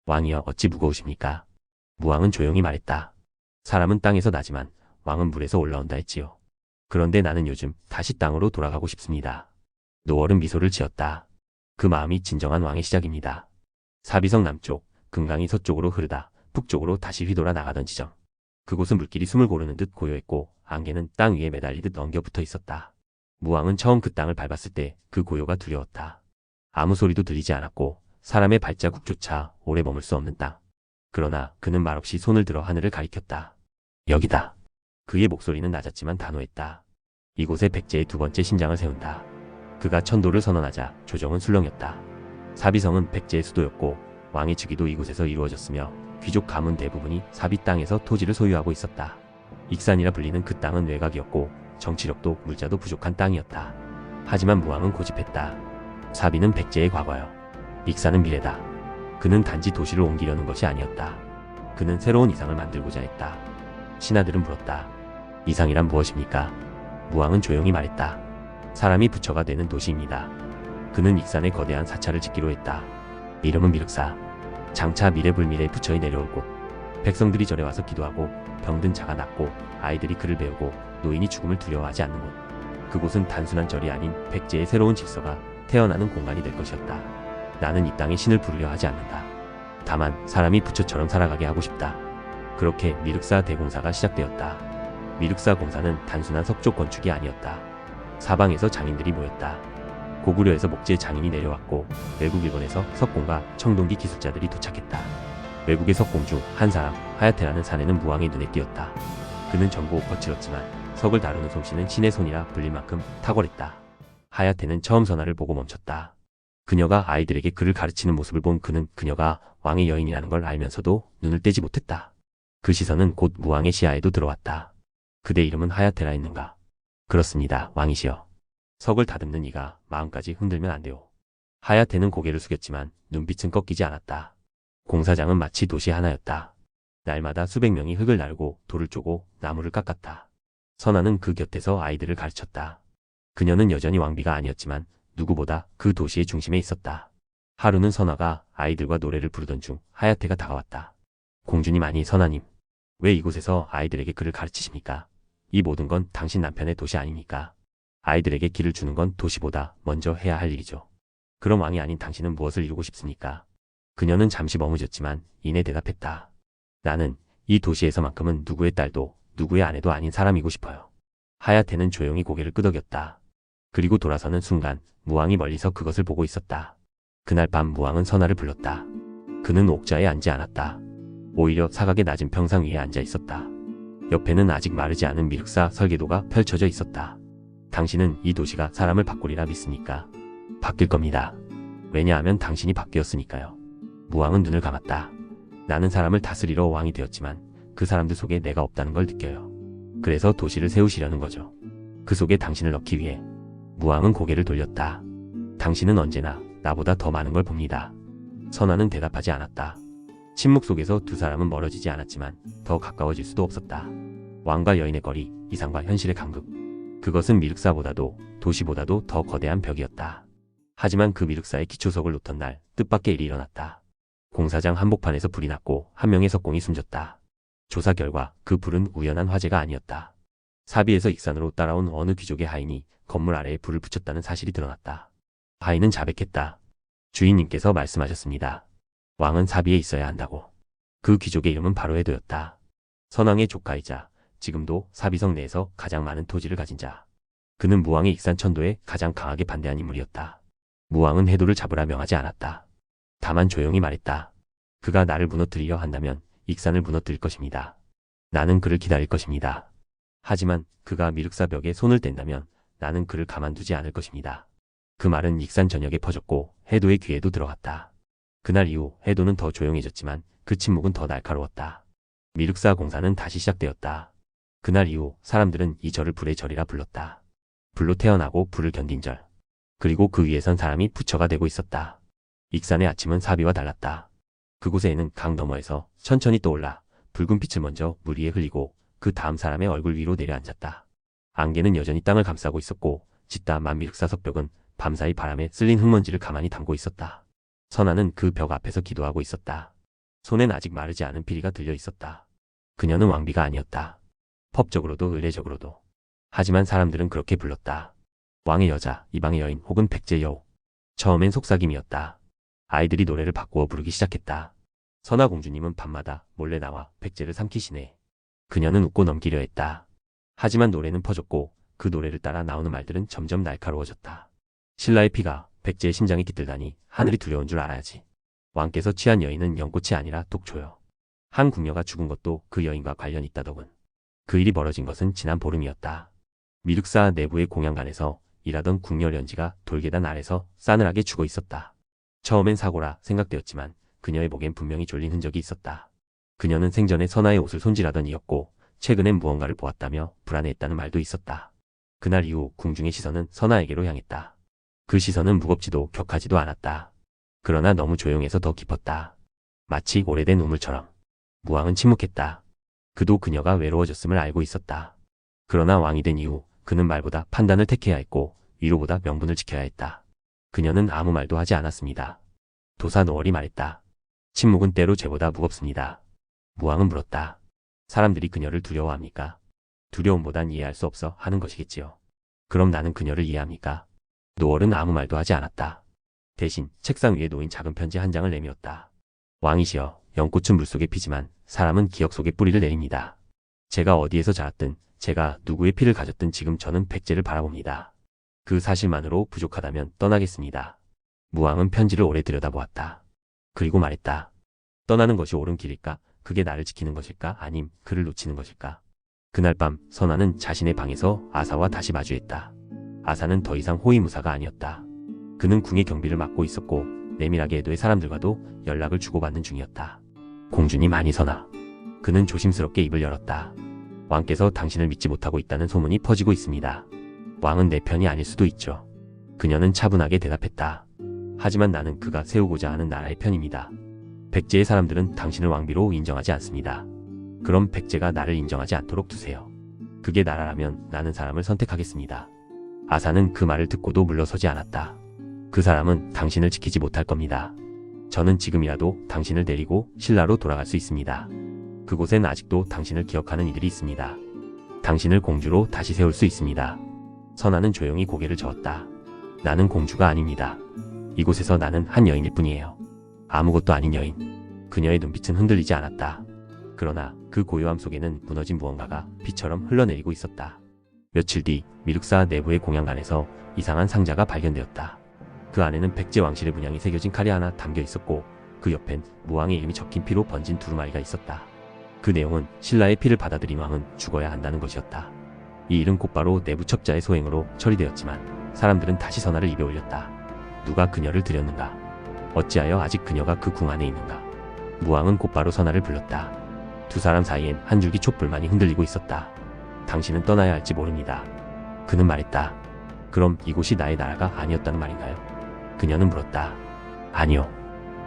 왕이여 어찌 무거우십니까? 무왕은 조용히 말했다. 사람은 땅에서 나지만 왕은 물에서 올라온다 했지요. 그런데 나는 요즘 다시 땅으로 돌아가고 싶습니다. 노월은 미소를 지었다. 그 마음이 진정한 왕의 시작입니다. 사비성 남쪽, 금강이 서쪽으로 흐르다 북쪽으로 다시 휘돌아 나가던 지점. 그곳은 물길이 숨을 고르는 듯 고요했고 안개는 땅 위에 매달리듯 엉겨 붙어 있었다. 무왕은 처음 그 땅을 밟았을 때 그 고요가 두려웠다. 아무 소리도 들리지 않았고 사람의 발자국조차 오래 머물 수 없는 땅. 그러나 그는 말없이 손을 들어 하늘을 가리켰다. 여기다. 그의 목소리는 낮았지만 단호했다. 이곳에 백제의 두 번째 신장을 세운다. 그가 천도를 선언하자 조정은 술렁였다. 사비성은 백제의 수도였고 왕의 즉위도 이곳에서 이루어졌으며 귀족 가문 대부분이 사비 땅에서 토지를 소유하고 있었다. 익산이라 불리는 그 땅은 외곽이었고 정치력도 물자도 부족한 땅이었다. 하지만 무왕은 고집했다. 사비는 백제의 과거여. 익산은 미래다. 그는 단지 도시를 옮기려는 것이 아니었다. 그는 새로운 이상을 만들고자 했다. 신하들은 물었다. 이상이란 무엇입니까? 무왕은 조용히 말했다. 사람이 부처가 되는 도시입니다. 그는 익산에 거대한 사찰을 짓기로 했다. 이름은 미륵사. 장차 미래불미래의 부처이 내려올 곳. 백성들이 절에 와서 기도하고 병든 자가 낫고 아이들이 글을 배우고 노인이 죽음을 두려워하지 않는 곳. 그곳은 단순한 절이 아닌 백제의 새로운 질서가 태어나는 공간이 될 것이었다. 나는 이 땅에 신을 부르려 하지 않는다. 다만 사람이 부처처럼 살아가게 하고 싶다. 그렇게 미륵사 대공사가 시작되었다. 미륵사 공사는 단순한 석조 건축이 아니었다. 사방에서 장인들이 모였다. 고구려에서 목재 장인이 내려왔고 외국 일본에서 석공과 청동기 기술자들이 도착했다. 외국의 석공 중 한 사람 하야테라는 사내는 무왕의 눈에 띄었다. 그는 전부 옷 거칠었지만 석을 다루는 솜씨는 신의 손이라 불릴 만큼 탁월했다. 하야테는 처음 선화를 보고 멈췄다. 그녀가 아이들에게 글을 가르치는 모습을 본 그는 그녀가 왕의 여인이라는 걸 알면서도 눈을 떼지 못했다. 그 시선은 곧 무왕의 시야에도 들어왔다. 그대 이름은 하야테라였는가? 그렇습니다, 왕이시여. 석을 다듬는 이가 마음까지 흔들면 안 돼요. 하야테는 고개를 숙였지만 눈빛은 꺾이지 않았다. 공사장은 마치 도시 하나였다. 날마다 수백 명이 흙을 나르고 돌을 쪼고 나무를 깎았다. 선아는 그 곁에서 아이들을 가르쳤다. 그녀는 여전히 왕비가 아니었지만 누구보다 그 도시의 중심에 있었다. 하루는 선아가 아이들과 노래를 부르던 중 하야테가 다가왔다. 공주님 아니 선아님, 왜 이곳에서 아이들에게 글을 가르치십니까? 이 모든 건 당신 남편의 도시 아닙니까? 아이들에게 길을 주는 건 도시보다 먼저 해야 할 일이죠. 그럼 왕이 아닌 당신은 무엇을 이루고 싶습니까? 그녀는 잠시 머무졌지만 이내 대답했다. 나는 이 도시에서만큼은 누구의 딸도 누구의 아내도 아닌 사람이고 싶어요. 하야테는 조용히 고개를 끄덕였다. 그리고 돌아서는 순간 무왕이 멀리서 그것을 보고 있었다. 그날 밤 무왕은 선아를 불렀다. 그는 옥자에 앉지 않았다. 오히려 사각의 낮은 평상 위에 앉아 있었다. 옆에는 아직 마르지 않은 미륵사 설계도가 펼쳐져 있었다. 당신은 이 도시가 사람을 바꾸리라 믿습니까? 바뀔 겁니다. 왜냐하면 당신이 바뀌었으니까요. 무왕은 눈을 감았다. 나는 사람을 다스리러 왕이 되었지만 그 사람들 속에 내가 없다는 걸 느껴요. 그래서 도시를 세우시려는 거죠. 그 속에 당신을 넣기 위해. 무왕은 고개를 돌렸다. 당신은 언제나 나보다 더 많은 걸 봅니다. 선아는 대답하지 않았다. 침묵 속에서 두 사람은 멀어지지 않았지만 더 가까워질 수도 없었다. 왕과 여인의 거리, 이상과 현실의 간극. 그것은 미륵사보다도 도시보다도 더 거대한 벽이었다. 하지만 그 미륵사의 기초석을 놓던 날 뜻밖의 일이 일어났다. 공사장 한복판에서 불이 났고 한 명의 석공이 숨졌다. 조사 결과 그 불은 우연한 화재가 아니었다. 사비에서 익산으로 따라온 어느 귀족의 하인이 건물 아래에 불을 붙였다는 사실이 드러났다. 하인은 자백했다. 주인님께서 말씀하셨습니다. 왕은 사비에 있어야 한다고. 그 귀족의 이름은 바로 해도였다. 선왕의 조카이자 지금도 사비성 내에서 가장 많은 토지를 가진 자. 그는 무왕의 익산 천도에 가장 강하게 반대한 인물이었다. 무왕은 해도를 잡으라 명하지 않았다. 다만 조용히 말했다. 그가 나를 무너뜨리려 한다면 익산을 무너뜨릴 것입니다. 나는 그를 기다릴 것입니다. 하지만 그가 미륵사 벽에 손을 댄다면 나는 그를 가만두지 않을 것입니다. 그 말은 익산 전역에 퍼졌고 해도의 귀에도 들어갔다. 그날 이후 해도는 더 조용해졌지만 그 침묵은 더 날카로웠다. 미륵사 공사는 다시 시작되었다. 그날 이후 사람들은 이 절을 불의 절이라 불렀다. 불로 태어나고 불을 견딘 절. 그리고 그 위에 선 사람이 부처가 되고 있었다. 익산의 아침은 사비와 달랐다. 그곳에는 강 너머에서 천천히 떠올라 붉은 빛을 먼저 물 위에 흘리고 그 다음 사람의 얼굴 위로 내려앉았다. 안개는 여전히 땅을 감싸고 있었고 짓다만 미륵사 석벽은 밤사이 바람에 쓸린 흙먼지를 가만히 담고 있었다. 선아는 그 벽 앞에서 기도하고 있었다. 손엔 아직 마르지 않은 피리가 들려 있었다. 그녀는 왕비가 아니었다. 법적으로도 의례적으로도. 하지만 사람들은 그렇게 불렀다. 왕의 여자, 이방의 여인 혹은 백제 여우. 처음엔 속삭임이었다. 아이들이 노래를 바꾸어 부르기 시작했다. 선아 공주님은 밤마다 몰래 나와 백제를 삼키시네. 그녀는 웃고 넘기려 했다. 하지만 노래는 퍼졌고 그 노래를 따라 나오는 말들은 점점 날카로워졌다. 신라의 피가 백제의 심장에 깃들다니 하늘이 두려운 줄 알아야지. 왕께서 취한 여인은 연꽃이 아니라 독초요. 한 궁녀가 죽은 것도 그 여인과 관련 있다더군. 그 일이 벌어진 것은 지난 보름이었다. 미륵사 내부의 공양간에서 일하던 궁녀 련지가 돌계단 아래서 싸늘하게 죽어 있었다. 처음엔 사고라 생각되었지만 그녀의 목엔 분명히 졸린 흔적이 있었다. 그녀는 생전에 선아의 옷을 손질하던 이였고 최근엔 무언가를 보았다며 불안해했다는 말도 있었다. 그날 이후 궁중의 시선은 선아에게로 향했다. 그 시선은 무겁지도 격하지도 않았다. 그러나 너무 조용해서 더 깊었다. 마치 오래된 우물처럼. 무왕은 침묵했다. 그도 그녀가 외로워졌음을 알고 있었다. 그러나 왕이 된 이후 그는 말보다 판단을 택해야 했고 위로보다 명분을 지켜야 했다. 그녀는 아무 말도 하지 않았습니다. 도사 노얼이 말했다. 침묵은 때로 죄보다 무겁습니다. 무왕은 물었다. 사람들이 그녀를 두려워합니까? 두려움보단 이해할 수 없어 하는 것이겠지요. 그럼 나는 그녀를 이해합니까? 노얼은 아무 말도 하지 않았다. 대신 책상 위에 놓인 작은 편지 한 장을 내밀었다. 왕이시여, 연꽃은 물속에 피지만 사람은 기억 속에 뿌리를 내립니다. 제가 어디에서 자랐든 제가 누구의 피를 가졌든 지금 저는 백제를 바라봅니다. 그 사실만으로 부족하다면 떠나겠습니다. 무왕은 편지를 오래 들여다보았다. 그리고 말했다. 떠나는 것이 옳은 길일까? 그게 나를 지키는 것일까? 아님 그를 놓치는 것일까? 그날 밤 선아는 자신의 방에서 아사와 다시 마주했다. 아사는 더 이상 호위무사가 아니었다. 그는 궁의 경비를 맡고 있었고 내밀하게 해도의 사람들과도 연락을 주고받는 중이었다. 공주님 아니 선아. 그는 조심스럽게 입을 열었다. 왕께서 당신을 믿지 못하고 있다는 소문이 퍼지고 있습니다. 왕은 내 편이 아닐 수도 있죠. 그녀는 차분하게 대답했다. 하지만 나는 그가 세우고자 하는 나라의 편입니다. 백제의 사람들은 당신을 왕비로 인정하지 않습니다. 그럼 백제가 나를 인정하지 않도록 두세요. 그게 나라라면 나는 사람을 선택하겠습니다. 아사는 그 말을 듣고도 물러서지 않았다. 그 사람은 당신을 지키지 못할 겁니다. 저는 지금이라도 당신을 데리고 신라로 돌아갈 수 있습니다. 그곳엔 아직도 당신을 기억하는 이들이 있습니다. 당신을 공주로 다시 세울 수 있습니다. 선아는 조용히 고개를 저었다. 나는 공주가 아닙니다. 이곳에서 나는 한 여인일 뿐이에요. 아무것도 아닌 여인. 그녀의 눈빛은 흔들리지 않았다. 그러나 그 고요함 속에는 무너진 무언가가 비처럼 흘러내리고 있었다. 며칠 뒤 미륵사 내부의 공양간에서 이상한 상자가 발견되었다. 그 안에는 백제 왕실의 문양이 새겨진 칼이 하나 담겨 있었고 그 옆엔 무왕의 이름이 적힌 피로 번진 두루마리가 있었다. 그 내용은 신라의 피를 받아들인 왕은 죽어야 한다는 것이었다. 이 일은 곧바로 내부 첩자의 소행으로 처리되었지만 사람들은 다시 선아를 입에 올렸다. 누가 그녀를 들였는가? 어찌하여 아직 그녀가 그 궁 안에 있는가? 무왕은 곧바로 선아를 불렀다. 두 사람 사이엔 한 줄기 촛불만이 흔들리고 있었다. 당신은 떠나야 할지 모릅니다. 그는 말했다. 그럼 이곳이 나의 나라가 아니었다는 말인가요? 그녀는 물었다. 아니요.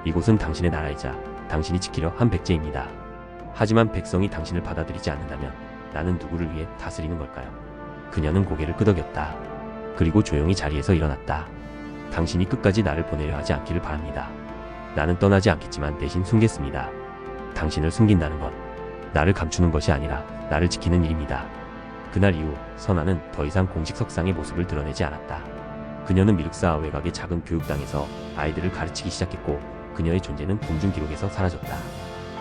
이곳은 당신의 나라이자 당신이 지키려 한 백제입니다. 하지만 백성이 당신을 받아들이지 않는다면 나는 누구를 위해 다스리는 걸까요? 그녀는 고개를 끄덕였다. 그리고 조용히 자리에서 일어났다. 당신이 끝까지 나를 보내려 하지 않기를 바랍니다. 나는 떠나지 않겠지만 대신 숨겠습니다. 당신을 숨긴다는 건 나를 감추는 것이 아니라 나를 지키는 일입니다. 그날 이후 선아는 더 이상 공식 석상의 모습을 드러내지 않았다. 그녀는 미륵사 외곽의 작은 교육당에서 아이들을 가르치기 시작했고 그녀의 존재는 공중 기록에서 사라졌다.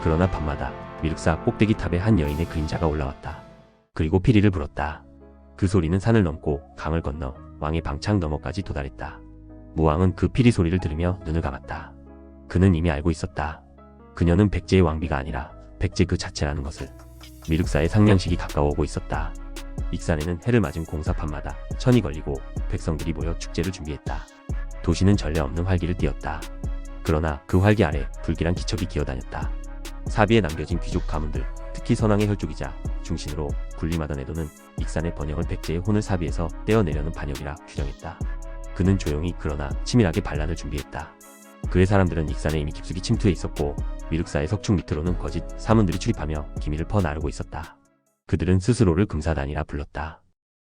그러나 밤마다 미륵사 꼭대기 탑에 한 여인의 그림자가 올라왔다. 그리고 피리를 불었다. 그 소리는 산을 넘고 강을 건너 왕의 방창 너머까지 도달했다. 무왕은 그 피리 소리를 들으며 눈을 감았다. 그는 이미 알고 있었다. 그녀는 백제의 왕비가 아니라 백제 그 자체라는 것을. 미륵사의 상냥식이 가까워오고 있었다. 익산에는 해를 맞은 공사판마다 천이 걸리고 백성들이 모여 축제를 준비했다. 도시는 전례 없는 활기를 띠었다. 그러나 그 활기 아래 불길한 기척이 기어다녔다. 사비에 남겨진 귀족 가문들, 특히 선왕의 혈족이자 중신으로 군림하던 에도는 익산의 번영을 백제의 혼을 사비에서 떼어내려는 반역이라 규정했다. 그는 조용히 그러나 치밀하게 반란을 준비했다. 그의 사람들은 익산에 이미 깊숙이 침투해 있었고 미륵사의 석축 밑으로는 거짓 사문들이 출입하며 기밀을 퍼나르고 있었다. 그들은 스스로를 금사단이라 불렀다.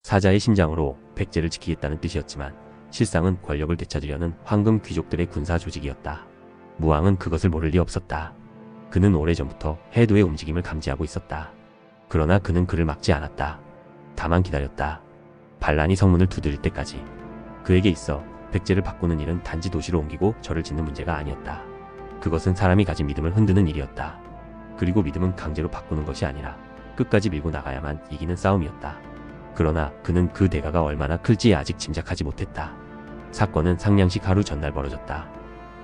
사자의 심장으로 백제를 지키겠다는 뜻이었지만 실상은 권력을 되찾으려는 황금 귀족들의 군사 조직이었다. 무왕은 그것을 모를 리 없었다. 그는 오래전부터 해도의 움직임을 감지하고 있었다. 그러나 그는 그를 막지 않았다. 다만 기다렸다. 반란이 성문을 두드릴 때까지. 그에게 있어 백제를 바꾸는 일은 단지 도시로 옮기고 절을 짓는 문제가 아니었다. 그것은 사람이 가진 믿음을 흔드는 일이었다. 그리고 믿음은 강제로 바꾸는 것이 아니라 끝까지 밀고 나가야만 이기는 싸움이었다. 그러나 그는 그 대가가 얼마나 클지 아직 짐작하지 못했다. 사건은 상냥식 하루 전날 벌어졌다.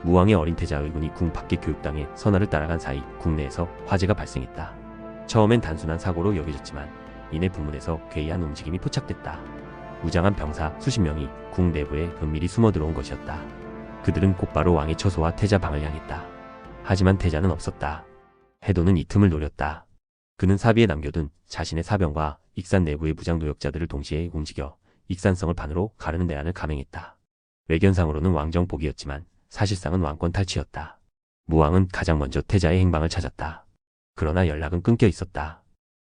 무왕의 어린 태자 의군이 궁 밖의 교육당에 선아를 따라간 사이 국내에서 화재가 발생했다. 처음엔 단순한 사고로 여겨졌지만 이내 부문에서 괴이한 움직임이 포착됐다. 무장한 병사 수십 명이 궁 내부에 은밀히 숨어 들어온 것이었다. 그들은 곧바로 왕의 처소와 태자 방을 향했다. 하지만 태자는 없었다. 해도는 이 틈을 노렸다. 그는 사비에 남겨둔 자신의 사병과 익산 내부의 무장 노역자들을 동시에 움직여 익산성을 반으로 가르는 내란을 감행했다. 외견상으로는 왕정복이었지만 사실상은 왕권 탈취였다. 무왕은 가장 먼저 태자의 행방을 찾았다. 그러나 연락은 끊겨 있었다.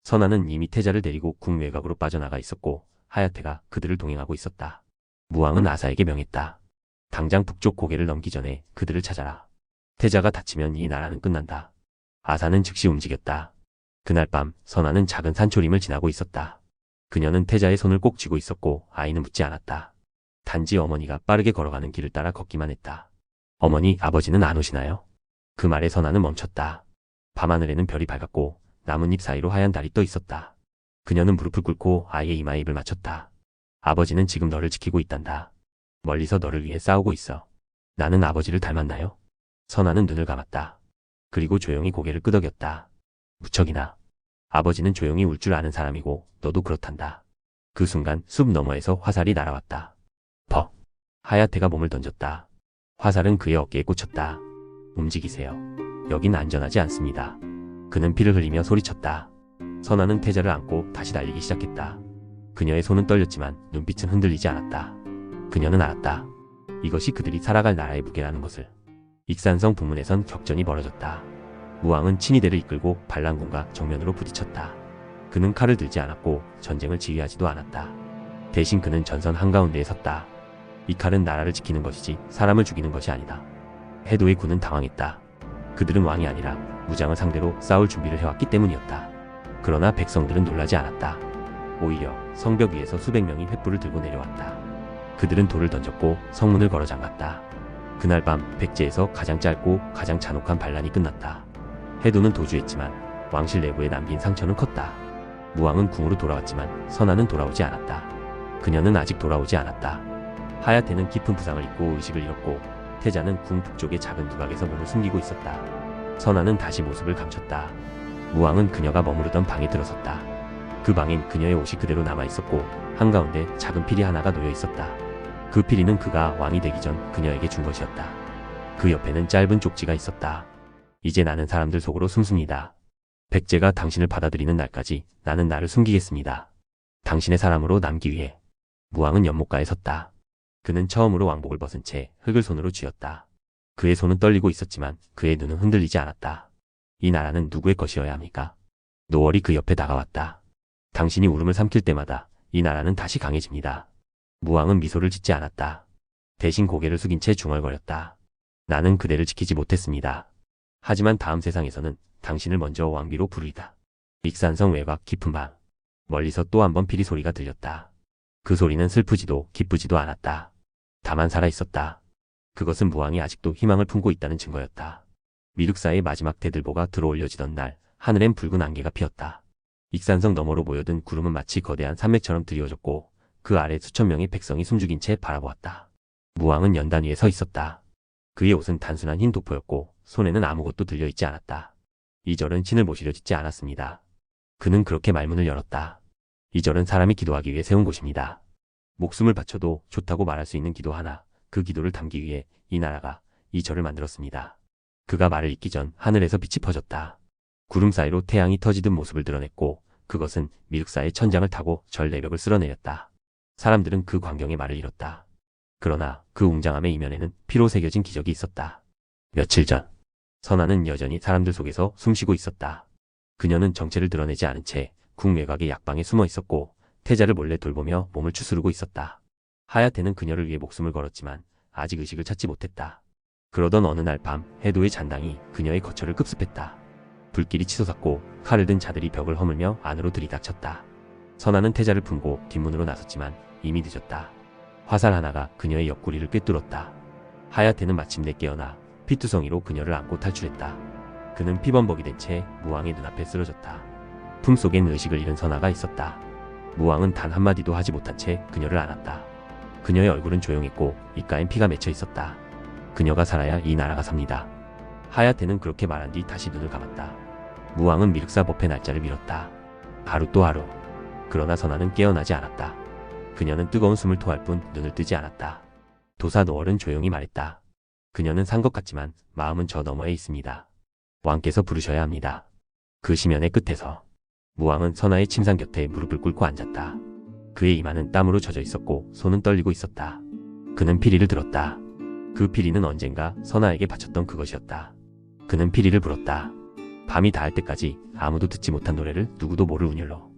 선아는 이미 태자를 데리고 궁 외곽으로 빠져나가 있었고 하야테가 그들을 동행하고 있었다. 무왕은 아사에게 명했다. 당장 북쪽 고개를 넘기 전에 그들을 찾아라. 태자가 다치면 이 나라는 끝난다. 아사는 즉시 움직였다. 그날 밤 선아는 작은 산초림을 지나고 있었다. 그녀는 태자의 손을 꼭 쥐고 있었고 아이는 묻지 않았다. 단지 어머니가 빠르게 걸어가는 길을 따라 걷기만 했다. 어머니, 아버지는 안 오시나요? 그 말에 선아는 멈췄다. 밤하늘에는 별이 밝았고 나뭇잎 사이로 하얀 달이 떠 있었다. 그녀는 무릎을 꿇고 아이의 이마에 입을 맞췄다. 아버지는 지금 너를 지키고 있단다. 멀리서 너를 위해 싸우고 있어. 나는 아버지를 닮았나요? 선아는 눈을 감았다. 그리고 조용히 고개를 끄덕였다. 무척이나. 아버지는 조용히 울 줄 아는 사람이고 너도 그렇단다. 그 순간 숲 너머에서 화살이 날아왔다. 퍽! 하야테가 몸을 던졌다. 화살은 그의 어깨에 꽂혔다. 움직이세요. 여긴 안전하지 않습니다. 그는 피를 흘리며 소리쳤다. 선아는 태자를 안고 다시 달리기 시작했다. 그녀의 손은 떨렸지만 눈빛은 흔들리지 않았다. 그녀는 알았다. 이것이 그들이 살아갈 나라의 무게라는 것을. 익산성 북문에선 격전이 벌어졌다. 무왕은 친위대를 이끌고 반란군과 정면으로 부딪혔다. 그는 칼을 들지 않았고 전쟁을 지휘하지도 않았다. 대신 그는 전선 한가운데에 섰다. 이 칼은 나라를 지키는 것이지 사람을 죽이는 것이 아니다. 해도의 군은 당황했다. 그들은 왕이 아니라 무장을 상대로 싸울 준비를 해왔기 때문이었다. 그러나 백성들은 놀라지 않았다. 오히려 성벽 위에서 수백 명이 횃불을 들고 내려왔다. 그들은 돌을 던졌고 성문을 걸어 잠갔다. 그날 밤 백제에서 가장 짧고 가장 잔혹한 반란이 끝났다. 해도는 도주했지만 왕실 내부에 남긴 상처는 컸다. 무왕은 궁으로 돌아왔지만 선아는 돌아오지 않았다. 그녀는 아직 돌아오지 않았다. 하야테는 깊은 부상을 입고 의식을 잃었고 태자는 궁 북쪽의 작은 두각에서 몸을 숨기고 있었다. 선아는 다시 모습을 감췄다. 무왕은 그녀가 머무르던 방에 들어섰다. 그 방엔 그녀의 옷이 그대로 남아있었고 한가운데 작은 피리 하나가 놓여 있었다. 그 피리는 그가 왕이 되기 전 그녀에게 준 것이었다. 그 옆에는 짧은 쪽지가 있었다. 이제 나는 사람들 속으로 숨습니다. 백제가 당신을 받아들이는 날까지 나는 나를 숨기겠습니다. 당신의 사람으로 남기 위해. 무왕은 연못가에 섰다. 그는 처음으로 왕복을 벗은 채 흙을 손으로 쥐었다. 그의 손은 떨리고 있었지만 그의 눈은 흔들리지 않았다. 이 나라는 누구의 것이어야 합니까? 노월이 그 옆에 다가왔다. 당신이 울음을 삼킬 때마다 이 나라는 다시 강해집니다. 무왕은 미소를 짓지 않았다. 대신 고개를 숙인 채 중얼거렸다. 나는 그대를 지키지 못했습니다. 하지만 다음 세상에서는 당신을 먼저 왕비로 부르리다. 익산성 외곽 깊은 밤. 멀리서 또 한 번 피리 소리가 들렸다. 그 소리는 슬프지도 기쁘지도 않았다. 다만 살아있었다. 그것은 무왕이 아직도 희망을 품고 있다는 증거였다. 미륵사의 마지막 대들보가 들어올려지던 날 하늘엔 붉은 안개가 피었다. 익산성 너머로 모여든 구름은 마치 거대한 산맥처럼 드리워졌고 그 아래 수천 명의 백성이 숨죽인 채 바라보았다. 무왕은 연단 위에 서 있었다. 그의 옷은 단순한 흰 도포였고 손에는 아무것도 들려있지 않았다. 이 절은 신을 모시려 짓지 않았습니다. 그는 그렇게 말문을 열었다. 이 절은 사람이 기도하기 위해 세운 곳입니다. 목숨을 바쳐도 좋다고 말할 수 있는 기도 하나, 그 기도를 담기 위해 이 나라가 이 절을 만들었습니다. 그가 말을 잇기 전 하늘에서 빛이 퍼졌다. 구름 사이로 태양이 터지듯 모습을 드러냈고 그것은 미륵사의 천장을 타고 절 내벽을 쓸어내렸다. 사람들은 그 광경에 말을 잃었다. 그러나 그 웅장함의 이면에는 피로 새겨진 기적이 있었다. 며칠 전 선아는 여전히 사람들 속에서 숨쉬고 있었다. 그녀는 정체를 드러내지 않은 채 국외곽의 약방에 숨어 있었고 태자를 몰래 돌보며 몸을 추스르고 있었다. 하야테는 그녀를 위해 목숨을 걸었지만 아직 의식을 찾지 못했다. 그러던 어느 날 밤 해도의 잔당이 그녀의 거처를 급습했다. 불길이 치솟았고 칼을 든 자들이 벽을 허물며 안으로 들이닥쳤다. 선아는 태자를 품고 뒷문으로 나섰지만 이미 늦었다. 화살 하나가 그녀의 옆구리를 꿰뚫었다. 하야테는 마침내 깨어나 피투성이로 그녀를 안고 탈출했다. 그는 피범벅이 된 채 무왕의 눈앞에 쓰러졌다. 품속엔 의식을 잃은 선아가 있었다. 무왕은 단 한마디도 하지 못한 채 그녀를 안았다. 그녀의 얼굴은 조용했고 입가엔 피가 맺혀 있었다. 그녀가 살아야 이 나라가 삽니다. 하야테는 그렇게 말한 뒤 다시 눈을 감았다. 무왕은 미륵사 법회 날짜를 미뤘다. 하루 또 하루. 그러나 선아는 깨어나지 않았다. 그녀는 뜨거운 숨을 토할 뿐 눈을 뜨지 않았다. 도사 노얼은 조용히 말했다. 그녀는 산 것 같지만 마음은 저 너머에 있습니다. 왕께서 부르셔야 합니다. 그 심연의 끝에서 무왕은 선아의 침상 곁에 무릎을 꿇고 앉았다. 그의 이마는 땀으로 젖어 있었고 손은 떨리고 있었다. 그는 피리를 들었다. 그 피리는 언젠가 선아에게 바쳤던 그것이었다. 그는 피리를 불었다. 밤이 닿을 때까지 아무도 듣지 못한 노래를 누구도 모를 운율로.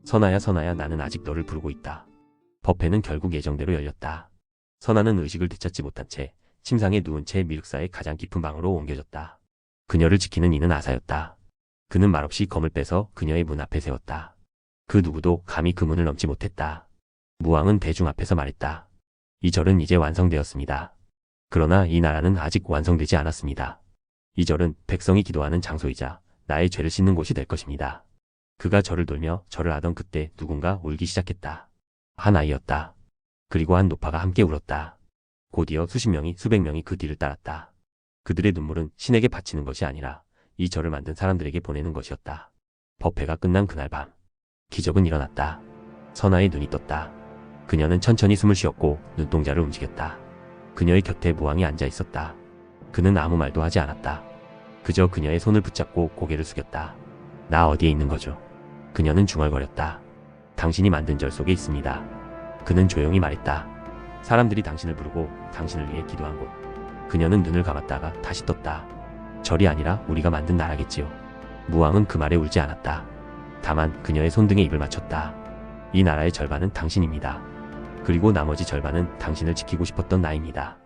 선아야 선아야 나는 아직 너를 부르고 있다. 법회는 결국 예정대로 열렸다. 선아는 의식을 되찾지 못한 채 침상에 누운 채 미륵사의 가장 깊은 방으로 옮겨졌다. 그녀를 지키는 이는 아사였다. 그는 말없이 검을 빼서 그녀의 문 앞에 세웠다. 그 누구도 감히 그 문을 넘지 못했다. 무왕은 대중 앞에서 말했다. 이 절은 이제 완성되었습니다. 그러나 이 나라는 아직 완성되지 않았습니다. 이 절은 백성이 기도하는 장소이자 나의 죄를 씻는 곳이 될 것입니다. 그가 절을 돌며 절을 하던 그때 누군가 울기 시작했다. 한 아이였다. 그리고 한 노파가 함께 울었다. 곧이어 수십 명이 수백 명이 그 뒤를 따랐다. 그들의 눈물은 신에게 바치는 것이 아니라 이 절을 만든 사람들에게 보내는 것이었다. 법회가 끝난 그날 밤 기적은 일어났다. 선아의 눈이 떴다. 그녀는 천천히 숨을 쉬었고 눈동자를 움직였다. 그녀의 곁에 무왕이 앉아 있었다. 그는 아무 말도 하지 않았다. 그저 그녀의 손을 붙잡고 고개를 숙였다. 나 어디에 있는 거죠? 그녀는 중얼거렸다. 당신이 만든 절 속에 있습니다. 그는 조용히 말했다. 사람들이 당신을 부르고 당신을 위해 기도한 곳. 그녀는 눈을 감았다가 다시 떴다. 절이 아니라 우리가 만든 나라겠지요. 무왕은 그 말에 울지 않았다. 다만 그녀의 손등에 입을 맞췄다. 이 나라의 절반은 당신입니다. 그리고 나머지 절반은 당신을 지키고 싶었던 나입니다.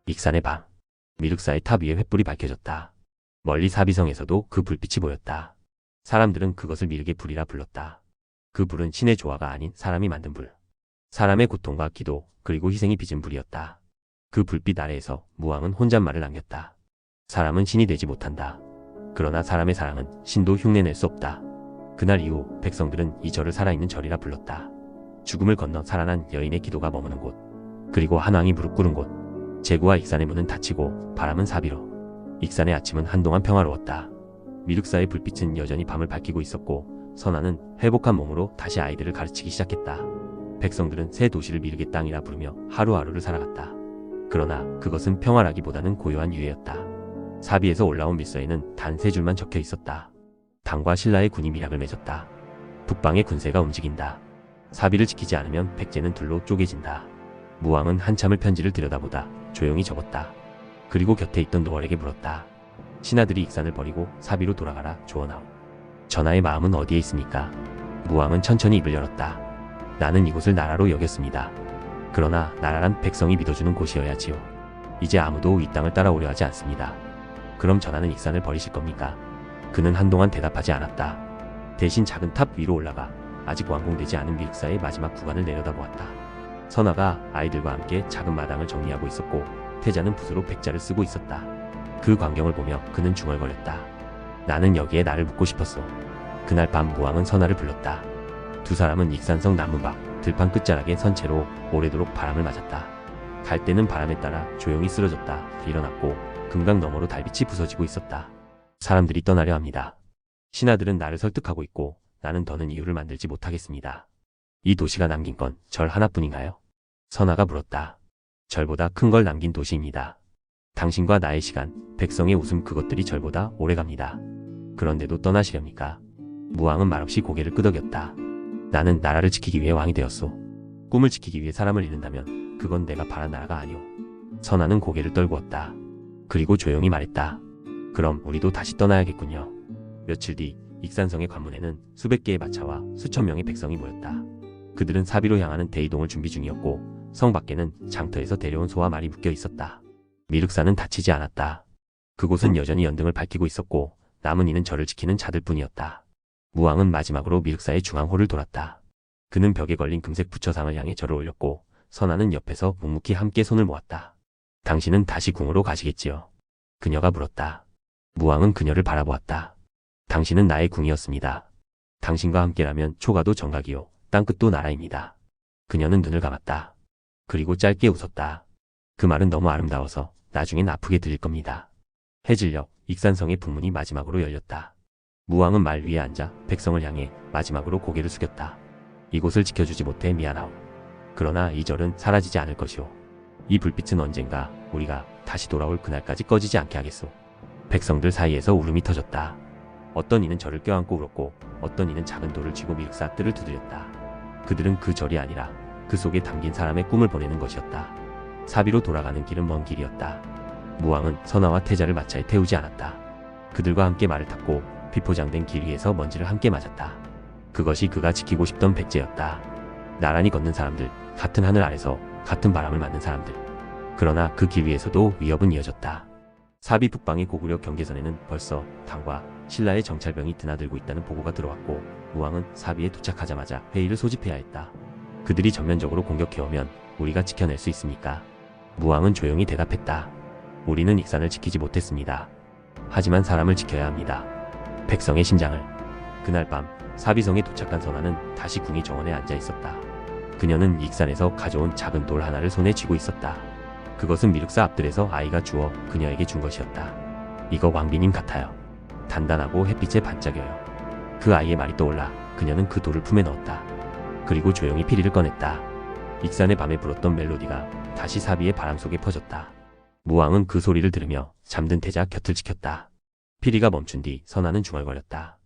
익산의 밤. 미륵사의 탑 위에 횃불이 밝혀졌다. 멀리 사비성에서도 그 불빛이 보였다. 사람들은 그것을 미륵의 불이라 불렀다. 그 불은 신의 조화가 아닌 사람이 만든 불. 사람의 고통과 기도 그리고 희생이 빚은 불이었다. 그 불빛 아래에서 무왕은 혼잣말을 남겼다. 사람은 신이 되지 못한다. 그러나 사람의 사랑은 신도 흉내낼 수 없다. 그날 이후 백성들은 이 절을 살아있는 절이라 불렀다. 죽음을 건너 살아난 여인의 기도가 머무는 곳. 그리고 한왕이 무릎 꿇은 곳. 제구와 익산의 문은 닫히고 바람은 사비로. 익산의 아침은 한동안 평화로웠다. 미륵사의 불빛은 여전히 밤을 밝히고 있었고 선아는 회복한 몸으로 다시 아이들을 가르치기 시작했다. 백성들은 새 도시를 미륵의 땅이라 부르며 하루하루를 살아갔다. 그러나 그것은 평화라기보다는 고요한 유해였다. 사비에서 올라온 밀서에는 단 3줄만 적혀 있었다. 당과 신라의 군이 밀약을 맺었다. 북방의 군세가 움직인다. 사비를 지키지 않으면 백제는 둘로 쪼개진다. 무왕은 한참을 편지를 들여다보다 조용히 적었다. 그리고 곁에 있던 노얼에게 물었다. 신하들이 익산을 버리고 사비로 돌아가라 조언하오. 전하의 마음은 어디에 있습니까? 무왕은 천천히 입을 열었다. 나는 이곳을 나라로 여겼습니다. 그러나 나라란 백성이 믿어주는 곳이어야지요. 이제 아무도 이 땅을 따라오려 하지 않습니다. 그럼 전하는 익산을 버리실 겁니까? 그는 한동안 대답하지 않았다. 대신 작은 탑 위로 올라가 아직 완공되지 않은 미륵사의 마지막 구간을 내려다보았다. 선아가 아이들과 함께 작은 마당을 정리하고 있었고 태자는 붓으로 백자를 쓰고 있었다. 그 광경을 보며 그는 중얼거렸다. 나는 여기에 나를 묻고 싶었어. 그날 밤 무왕은 선아를 불렀다. 두 사람은 익산성 나무 밖 들판 끝자락에 선 채로 오래도록 바람을 맞았다. 갈 때는 바람에 따라 조용히 쓰러졌다 일어났고 금강 너머로 달빛이 부서지고 있었다. 사람들이 떠나려 합니다. 신하들은 나를 설득하고 있고 나는 더는 이유를 만들지 못하겠습니다. 이 도시가 남긴 건 절 하나뿐인가요? 선아가 물었다. 절보다 큰 걸 남긴 도시입니다. 당신과 나의 시간, 백성의 웃음 그것들이 절보다 오래갑니다. 그런데도 떠나시렵니까? 무왕은 말없이 고개를 끄덕였다. 나는 나라를 지키기 위해 왕이 되었소. 꿈을 지키기 위해 사람을 잃는다면 그건 내가 바란 나라가 아니오. 선아는 고개를 떨구었다. 그리고 조용히 말했다. 그럼 우리도 다시 떠나야겠군요. 며칠 뒤 익산성의 관문에는 수백 개의 마차와 수천 명의 백성이 모였다. 그들은 사비로 향하는 대이동을 준비 중이었고 성 밖에는 장터에서 데려온 소와 말이 묶여 있었다. 미륵사는 다치지 않았다. 그곳은 여전히 연등을 밝히고 있었고 남은 이는 저를 지키는 자들뿐이었다. 무왕은 마지막으로 미륵사의 중앙홀을 돌았다. 그는 벽에 걸린 금색 부처상을 향해 절을 올렸고 선아는 옆에서 묵묵히 함께 손을 모았다. 당신은 다시 궁으로 가시겠지요? 그녀가 물었다. 무왕은 그녀를 바라보았다. 당신은 나의 궁이었습니다. 당신과 함께라면 초가도 정각이요 땅끝도 나라입니다. 그녀는 눈을 감았다. 그리고 짧게 웃었다. 그 말은 너무 아름다워서 나중엔 아프게 들릴 겁니다. 해질녘 익산성의 북문이 마지막으로 열렸다. 무왕은 말 위에 앉아 백성을 향해 마지막으로 고개를 숙였다. 이곳을 지켜주지 못해 미안하오. 그러나 이 절은 사라지지 않을 것이오. 이 불빛은 언젠가 우리가 다시 돌아올 그날까지 꺼지지 않게 하겠소. 백성들 사이에서 울음이 터졌다. 어떤 이는 저를 껴안고 울었고 어떤 이는 작은 돌을 쥐고 미륵사 뜰을 두드렸다. 그들은 그 절이 아니라 그 속에 담긴 사람의 꿈을 보내는 것이었다. 사비로 돌아가는 길은 먼 길이었다. 무왕은 선아와 태자를 마차에 태우지 않았다. 그들과 함께 말을 탔고 비포장된 길 위에서 먼지를 함께 맞았다. 그것이 그가 지키고 싶던 백제였다. 나란히 걷는 사람들, 같은 하늘 아래서 같은 바람을 맞는 사람들. 그러나 그 길 위에서도 위협은 이어졌다. 사비 북방의 고구려 경계선에는 벌써 당과 신라의 정찰병이 드나들고 있다는 보고가 들어왔고 무왕은 사비에 도착하자마자 회의를 소집해야 했다. 그들이 전면적으로 공격해오면 우리가 지켜낼 수 있습니까? 무왕은 조용히 대답했다. 우리는 익산을 지키지 못했습니다. 하지만 사람을 지켜야 합니다. 백성의 심장을. 그날 밤 사비성에 도착한 선아는 다시 궁의 정원에 앉아 있었다. 그녀는 익산에서 가져온 작은 돌 하나를 손에 쥐고 있었다. 그것은 미륵사 앞들에서 아이가 주어 그녀에게 준 것이었다. 이거 왕비님 같아요. 단단하고 햇빛에 반짝여요. 그 아이의 말이 떠올라 그녀는 그 돌을 품에 넣었다. 그리고 조용히 피리를 꺼냈다. 익산의 밤에 불었던 멜로디가 다시 사비의 바람 속에 퍼졌다. 무왕은 그 소리를 들으며 잠든 태자 곁을 지켰다. 피리가 멈춘 뒤 선아는 중얼거렸다.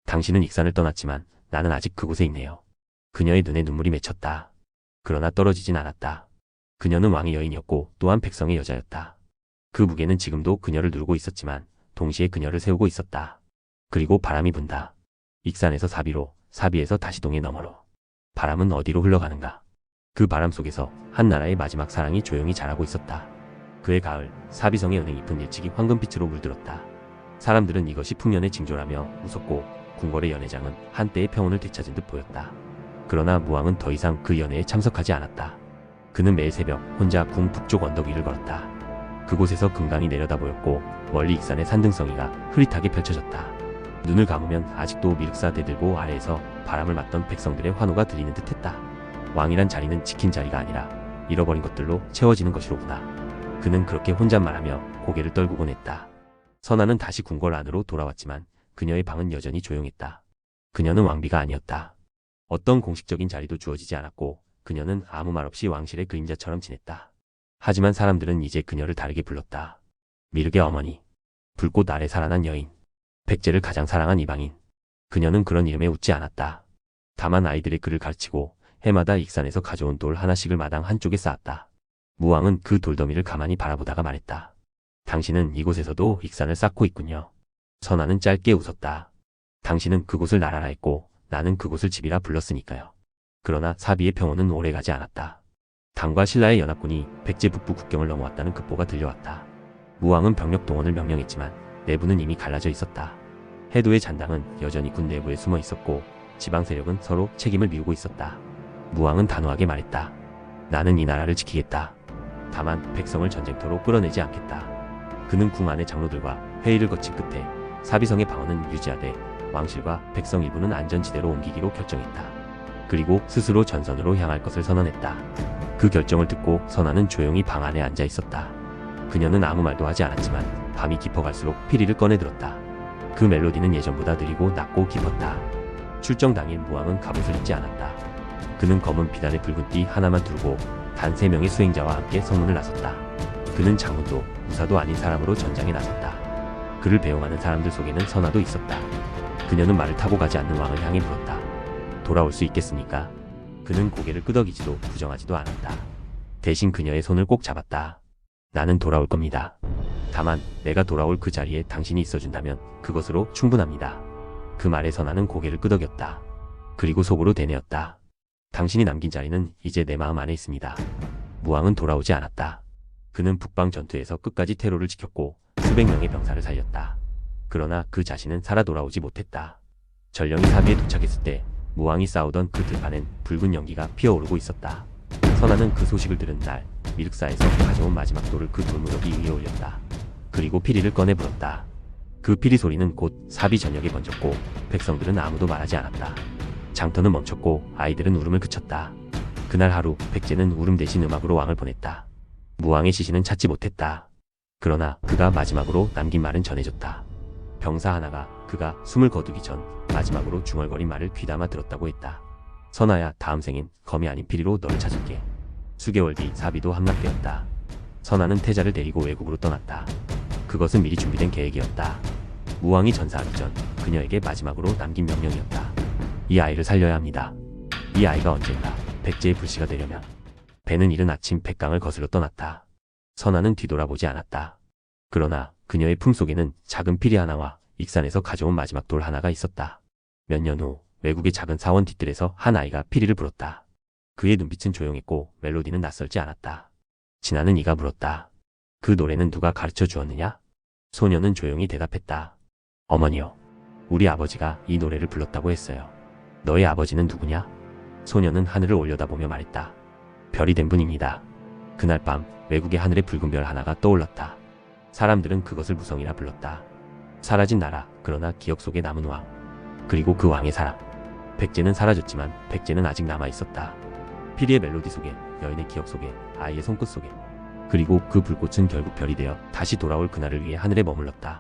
당신은 익산을 떠났지만 나는 아직 그곳에 있네요. 그녀의 눈에 눈물이 맺혔다. 그러나 떨어지진 않았다. 그녀는 왕의 여인이었고 또한 백성의 여자였다. 그 무게는 지금도 그녀를 누르고 있었지만 동시에 그녀를 세우고 있었다. 그리고 바람이 분다. 익산에서 사비로, 사비에서 다시 동해 너머로. 바람은 어디로 흘러가는가? 그 바람 속에서 한 나라의 마지막 사랑이 조용히 자라고 있었다. 그의 가을, 사비성의 은행 잎은 일찍이 황금빛으로 물들었다. 사람들은 이것이 풍년의 징조라며 웃었고 궁궐의 연회장은 한때의 평온을 되찾은 듯 보였다. 그러나 무왕은 더 이상 그 연회에 참석하지 않았다. 그는 매일 새벽 혼자 궁 북쪽 언덕 위를 걸었다. 그곳에서 금강이 내려다 보였고 멀리 익산의 산등성이가 흐릿하게 펼쳐졌다. 눈을 감으면 아직도 미륵사 대들보 아래에서 바람을 맞던 백성들의 환호가 들리는 듯했다. 왕이란 자리는 지킨 자리가 아니라 잃어버린 것들로 채워지는 것이로구나. 그는 그렇게 혼잣말하며 고개를 떨구곤 했다. 선아는 다시 궁궐 안으로 돌아왔지만 그녀의 방은 여전히 조용했다. 그녀는 왕비가 아니었다. 어떤 공식적인 자리도 주어지지 않았고 그녀는 아무 말 없이 왕실의 그림자처럼 지냈다. 하지만 사람들은 이제 그녀를 다르게 불렀다. 미륵의 어머니, 불꽃 아래 살아난 여인, 백제를 가장 사랑한 이방인. 그녀는 그런 이름에 웃지 않았다. 다만 아이들의 글을 가르치고 해마다 익산에서 가져온 돌 하나씩을 마당 한쪽에 쌓았다. 무왕은 그 돌더미를 가만히 바라보다가 말했다. 당신은 이곳에서도 익산을 쌓고 있군요. 선아는 짧게 웃었다. 당신은 그곳을 나라라 했고 나는 그곳을 집이라 불렀으니까요. 그러나 사비의 평온은 오래가지 않았다. 당과 신라의 연합군이 백제 북부 국경을 넘어왔다는 급보가 들려왔다. 무왕은 병력 동원을 명령했지만 내부는 이미 갈라져 있었다. 해도의 잔당은 여전히 군 내부에 숨어 있었고 지방 세력은 서로 책임을 미루고 있었다. 무왕은 단호하게 말했다. 나는 이 나라를 지키겠다. 다만 백성을 전쟁터로 끌어내지 않겠다. 그는 궁 안의 장로들과 회의를 거친 끝에 사비성의 방어는 유지하되 왕실과 백성 일부는 안전지대로 옮기기로 결정했다. 그리고 스스로 전선으로 향할 것을 선언했다. 그 결정을 듣고 선아는 조용히 방 안에 앉아 있었다. 그녀는 아무 말도 하지 않았지만 밤이 깊어갈수록 피리를 꺼내들었다. 그 멜로디는 예전보다 느리고 낮고 깊었다. 출정 당일 무왕은 갑옷을 입지 않았다. 그는 검은 비단의 붉은 띠 하나만 두르고 단 3명의 수행자와 함께 성문을 나섰다. 그는 장군도 무사도 아닌 사람으로 전장에 나섰다. 그를 배웅하는 사람들 속에는 선아도 있었다. 그녀는 말을 타고 가지 않는 왕을 향해 물었다. 돌아올 수 있겠습니까? 그는 고개를 끄덕이지도 부정하지도 않았다. 대신 그녀의 손을 꼭 잡았다. 나는 돌아올 겁니다. 다만 내가 돌아올 그 자리에 당신이 있어준다면 그것으로 충분합니다. 그 말에 선아는 고개를 끄덕였다. 그리고 속으로 되뇌었다. 당신이 남긴 자리는 이제 내 마음 안에 있습니다. 무왕은 돌아오지 않았다. 그는 북방 전투에서 끝까지 테러를 지켰고 수백 명의 병사를 살렸다. 그러나 그 자신은 살아 돌아오지 못했다. 전령이 사비에 도착했을 때 무왕이 싸우던 그 들판엔 붉은 연기가 피어오르고 있었다. 선아는 그 소식을 들은 날 미륵사에서 가져온 마지막 돌을 그 돌무더기 위에 올렸다. 그리고 피리를 꺼내 불었다. 그 피리 소리는 곧 사비 전역에 번졌고 백성들은 아무도 말하지 않았다. 장터는 멈췄고 아이들은 울음을 그쳤다. 그날 하루 백제는 울음 대신 음악으로 왕을 보냈다. 무왕의 시신은 찾지 못했다. 그러나 그가 마지막으로 남긴 말은 전해졌다. 병사 하나가 그가 숨을 거두기 전 마지막으로 중얼거린 말을 귀담아 들었다고 했다. 선아야, 다음 생엔 검이 아닌 피리로 너를 찾을게. 수개월 뒤 사비도 함락되었다. 선아는 태자를 데리고 외국으로 떠났다. 그것은 미리 준비된 계획이었다. 무왕이 전사하기 전 그녀에게 마지막으로 남긴 명령이었다. 이 아이를 살려야 합니다. 이 아이가 언젠가 백제의 불씨가 되려면. 배는 이른 아침 백강을 거슬러 떠났다. 선아는 뒤돌아보지 않았다. 그러나 그녀의 품속에는 작은 피리 하나와 익산에서 가져온 마지막 돌 하나가 있었다. 몇 년 후 외국의 작은 사원 뒤뜰에서 한 아이가 피리를 불었다. 그의 눈빛은 조용했고 멜로디는 낯설지 않았다. 진아는 이가 물었다. 그 노래는 누가 가르쳐 주었느냐? 소녀는 조용히 대답했다. 어머니요. 우리 아버지가 이 노래를 불렀다고 했어요. 너의 아버지는 누구냐? 소녀는 하늘을 올려다보며 말했다. 별이 된 분입니다. 그날 밤 외국의 하늘에 붉은 별 하나가 떠올랐다. 사람들은 그것을 무성이라 불렀다. 사라진 나라, 그러나 기억 속에 남은 왕. 그리고 그 왕의 사랑. 백제는 사라졌지만 백제는 아직 남아있었다. 피리의 멜로디 속에, 여인의 기억 속에, 아이의 손끝 속에. 그리고 그 불꽃은 결국 별이 되어 다시 돌아올 그날을 위해 하늘에 머물렀다.